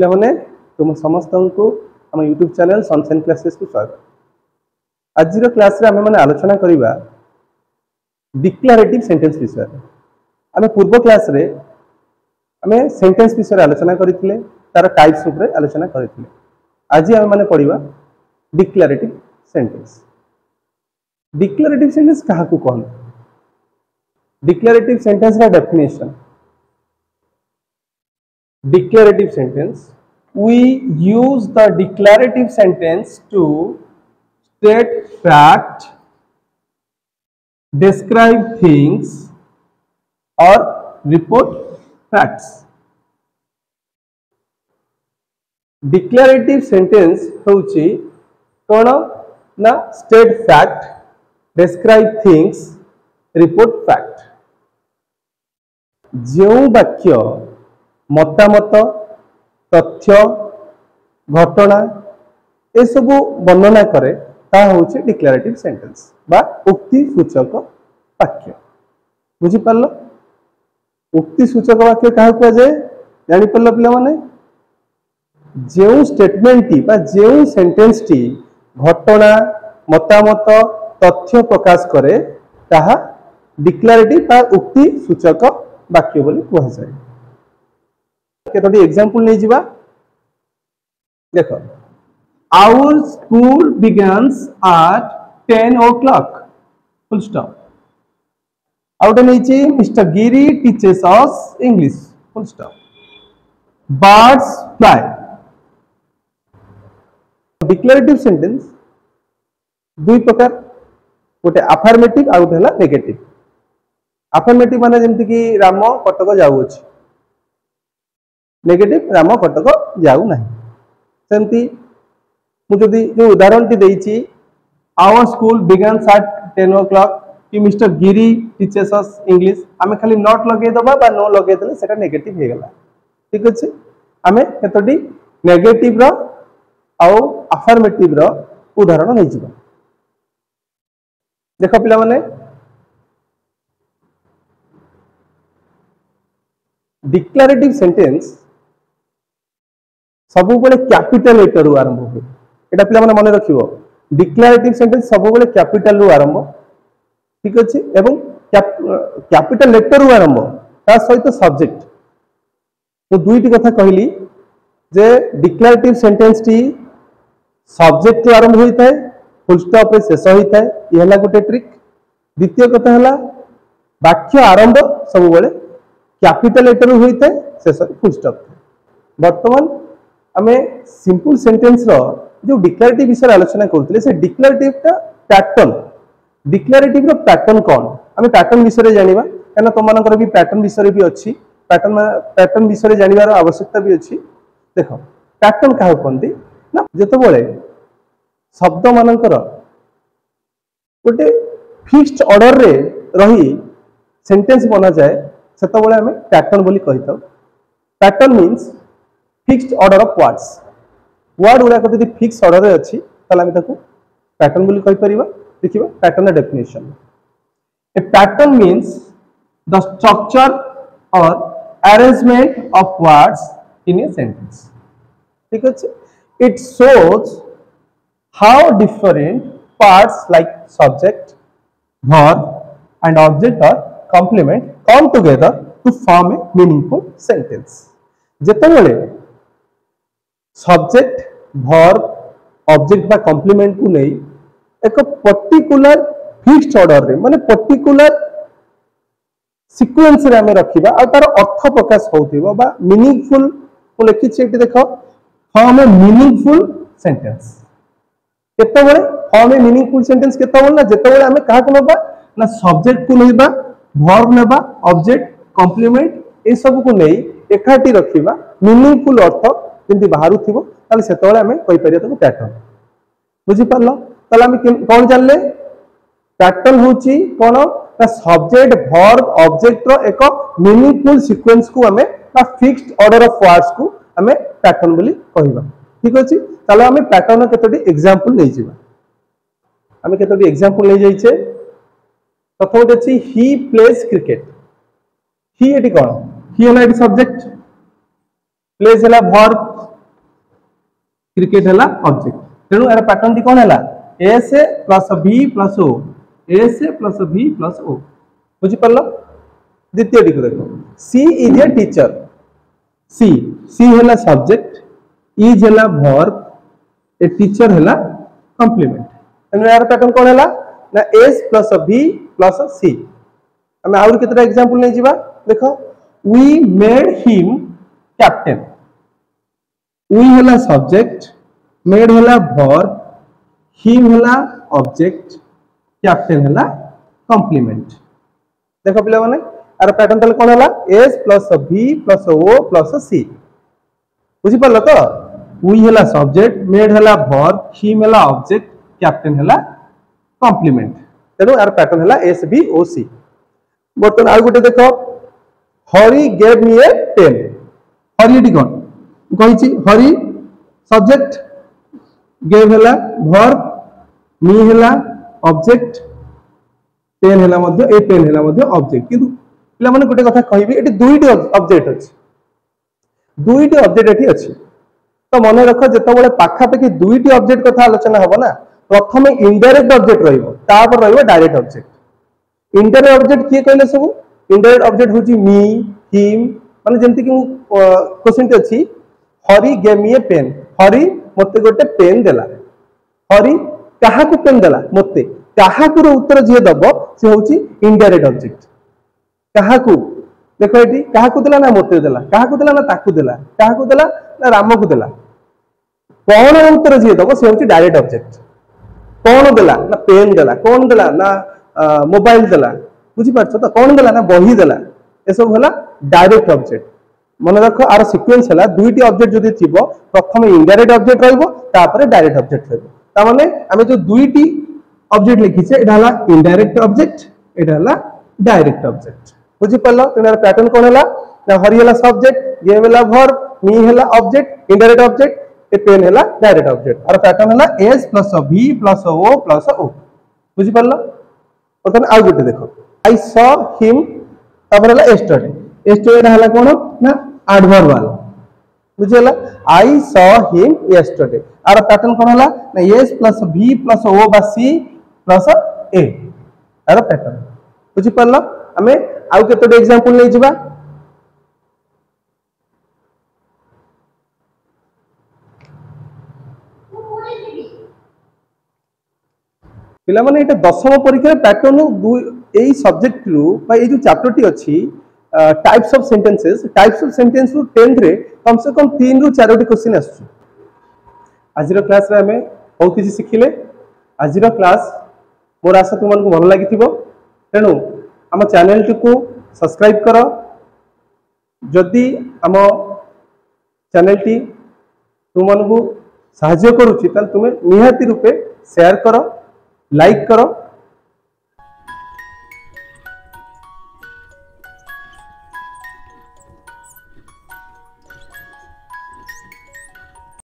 पिला माने तुम समस्त को आम यूट्यूब चैनल सनशाइन क्लासेस को स्वागत। आज क्लास रे आमे माने आलोचना करिबा डिक्लेरेटिव सेंटेंस विषय। आमे पूर्व क्लास रे आमे सेंटेंस विषय आलोचना करथिले, तार टाइप्स ऊपर आलोचना करथिले। आज आमे माने पढिबा डिक्लेरेटिव सेंटेंस। डिक्लेरेटिव सेंटेंस काहा को कहन? डिक्लेरेटिव सेंटेंस रा definition. Declarative sentence, we use the declarative sentence to state fact, describe things or report facts. Declarative sentence होउची कोन ना state fact, describe things, report fact। जो वाक्य मतामत, तथ्य, घटना ए सबु वर्णना करे ता होचे डिक्लेरेटिव सेंटेंस बा उक्ति सूचक वाक्य। बुझी पारलो? उक्ति सूचक वाक्य काहा को जाय जानि पारलो पिला माने? जेउ स्टेटमेंट टी बा जेउ सेंटेंस टी घटना, मतामत, तथ्य प्रकाश करे ताहा डिक्लेरेटिव बा उक्ति सूचक वाक्य बोली कहै जाय। केतोटी एग्जांपल नै जिबा। देखो, our school begins at 10 o'clock, full stop। आउट नैची Mr. Giri teaches us English, full stop। Birds fly। Declarative sentence दुई प्रकार, गोटे अफर्मेटिव आ गोटे हला नेगेटिव। अफर्मेटिव माने जेमति कि राम कटक जाउ अछि, नेगेटिव राम कटक जाऊ नहीं। सेमती मु जदि जो उदाहरण टी देइची our school begins at 10 o'clock कि Mister Giri teachers us English, आमे खाली नॉट लगे दबा बा नो लगे देले सेटा नेगेटिव हे गेला। ठीक अछि, आमे केतोटी नेगेटिव रो आउ अफर्मेटिव रो उदाहरण नै जिबा। देखो पिला माने, डिक्लेरेटिव सेंटेंस सबु बेले कैपिटल लेटर रु आरंभ हो। एटा पिला माने मने रखिबो, डिक्लेरेटिव सेंटेंस सबु बेले कैपिटल रु आरंभ। ठीक अछि, एवं कैपिटल लेटर रु आरंभ ता सहित सब्जेक्ट। तो दुईटी कथा कहली जे डिक्लेरेटिव सेंटेंस टी सब्जेक्ट रु आरंभ होई थाए, फुल स्टॉप रे शेष होई थाए, ई हला गोटे ट्रिक। द्वितीय कथा हला वाक्य आरंभ सबु बेले कैपिटल लेटर रु होई थाए, शेष फुल स्टॉप। वर्तमान आमे सिंपल सेंटेंस रो जो डिक्लेरेटिव विषय आलोचना करथले, से डिक्लेरेटिव का पैटर्न, डिक्लेरेटिव रो पैटर्न कोन आमे पैटर्न विषय रे जानिबा। कना तो मानकर भी पैटर्न विषय भी अछि, पैटर्न विषय जानिबार आवश्यकता भी अछि। देखो, पैटर्न काहे कोनती ना, जतो बोले शब्द मानकर गोटे फिक्स्ड ऑर्डर रे रही सेंटेंस बना जाए, सेतो बोले आमे पैटर्न बोली कहितो। Pattern means fixed order of words. Word गुडा कति फिक्स ऑर्डर रे अछि तला हम ताको पैटर्न बोली कहि परिबा। देखिबा pattern definition. A pattern means the structure or arrangement of words in a sentence. ठीक अछि, it shows how different parts like subject, verb and object or complement come together to form a meaningful sentence. जेतेबेले subject, verb, object बा complement को नहीं एक particular fixed order रे माने particular sequence रे हमें रखिबा आ तार अर्थ प्रकाश होथिबो बा मीनिंगफुल को लिखि छेटी। देखो, फॉर्म ए मीनिंगफुल सेंटेंस। केतेबेले फॉर्म ए मीनिंगफुल सेंटेंस केतेबेले ना, जेतेबेले हमें काहा को लेबा ना सब्जेक्ट को लेबा, वर्ब लेबा, ऑब्जेक्ट, कॉम्प्लीमेंट ए सब को नहीं एकाठी रखिबा, मीनिंगफुल अर्थ जेंति बाहरु थिबो, ताले सेतेबेले हमें कहि परिया ताको पैटर्न। बुझी पारलो? ताले हम कोन जानले पैटर्न होची कोन ना सब्जेक्ट, वर्ब, ऑब्जेक्ट रो एक मीनिंगफुल सीक्वेंस को हमें ना फिक्स्ड ऑर्डर ऑफ वर्ड्स को हमें पैटर्न बोली कहिबा। ठीक अछि, ताले हमें पैटर्न केतोटी एग्जांपल नै जिबा। हमें केतोटी एग्जांपल नै जाई छे। प्रथम अछि ही प्लेज क्रिकेट। ही एटी कोन? ही हला एटी सब्जेक्ट, प्लेज हला वर्ब, क्रिकेट है ऑब्जेक्ट तेणु यार पैटर्न टी कौन है एस प्लस भी प्लस ओ एस प्लस भी प्लस ओ बुझीपार द्वितीय टी देखो सी is a teacher c c है सब्जेक्ट इज है वर्ब ए टीचर है कॉम्प्लीमेंट तेणु यार पैटर्न कौन है ना एस प्लस भी प्लस सी आम आउर केतटा एग्जांपल नहीं जिबा देखो we made him captain we है सब्जेक्ट मेड है वर्ब हिम है ऑब्जेक्ट कैप्टेन है कॉम्प्लीमेंट देखो पिला माने आर पैटर्न तले कोन हला एस प्लस भी प्लस ओ प्लस सी बुझी परलो तो वी है सब्जेक्ट मेड है वर्ब हिम है ऑब्जेक्ट कैप्टेन है कॉम्प्लीमेंट तेणु यार पैटर्न है एस बी ओ सी बर्तमान आउ गोटे देख हरि गेव मी ए पेन हरि टी कौन कही हरि सब्जेक्ट गेव है वर्ब मी है ऑब्जेक्ट पेन है ए पेन है ऑब्जेक्ट किंतु पिला माने गोटे कथा कहबी एटी दुईटी ऑब्जेक्ट अछि दुईटी ऑब्जेक्ट एटी अछि तो मन रख जेतबेले पाखापाखि दुईटी ऑब्जेक्ट कथा आलोचना हबो ना प्रथम इनडायरेक्ट ऑब्जेक्ट रहिबो तापर रहिबो डायरेक्ट ऑब्जेक्ट इनडायरेक्ट ऑब्जेक्ट किए कहले सब इनडायरेक्ट ऑब्जेक्ट होची मी हिम माने जेंति कि क्वेश्चन ते अछि हरि गेव मी ए पेन हरि मते गोटे पेन देला हरि काहा को पेन देला मते काहा को उत्तर जे दबो से होची इनडायरेक्ट ऑब्जेक्ट काहा को देखो एटी काहा को देला ना मते देला काहा को देला ना ताकू देला काहा को देला ना राम को देला कोन उत्तर जे दबो से होची डायरेक्ट ऑब्जेक्ट कोन देला ना पेन देला कोन देला ना मोबाइल देला बुझी पारछ तो कोन देला ना बही देला ए सब होला डायरेक्ट ऑब्जेक्ट मन रख आर सीक्वेंस है दुईटी ऑब्जेक्ट जदि थिबो प्रथम इनडायरेक्ट ऑब्जेक्ट रहइबो तापर डायरेक्ट ऑब्जेक्ट रहइबो ता माने हमें जो दुईटी ऑब्जेक्ट लिखिछे एटा हला इनडायरेक्ट ऑब्जेक्ट एटा हला डायरेक्ट ऑब्जेक्ट बुझी परलो तेनार पैटर्न कोन हला ना हरि हला सब्जेक्ट गेव हला वर्ब मी हला object indirect object A pen हला डायरेक्ट ऑब्जेक्ट और पैटर्न हला एस प्लस भी प्लस ओ बुझी परलो और आउ गोटे देखो आई सॉ हिम तापर हला यस्टरडे यस्टरडे हला कोन ना एडवर्बल बुझिला आई सॉ हिम यस्टरडे आर पैटर्न कोन हला ना एस प्लस भी प्लस ओ बा सी प्लस ए आर पैटर्न बुझी परलो हमें आउ केतोटे एग्जांपल नै जिबा पिला माने एटा दशम परीक्षा पैटर्न एई सब्जेक्ट रु बा ए जो चैप्टर टी अछि टाइप्स ऑफ सेंटेंसेस रु 10th रे कम से कम 3 रु 4 टी क्वेश्चन आसु आजिरो क्लास रे हमें बहुत किछि सिखिले आजिरो क्लास मोर आशा तुमन को भल लागिथिबो तेनु हम चैनल टी को सब्सक्राइब करो जदि हम चैनल टी तुमन को सहायता करूछि त तुमे निहाती रूपे शेयर करो लाइक करो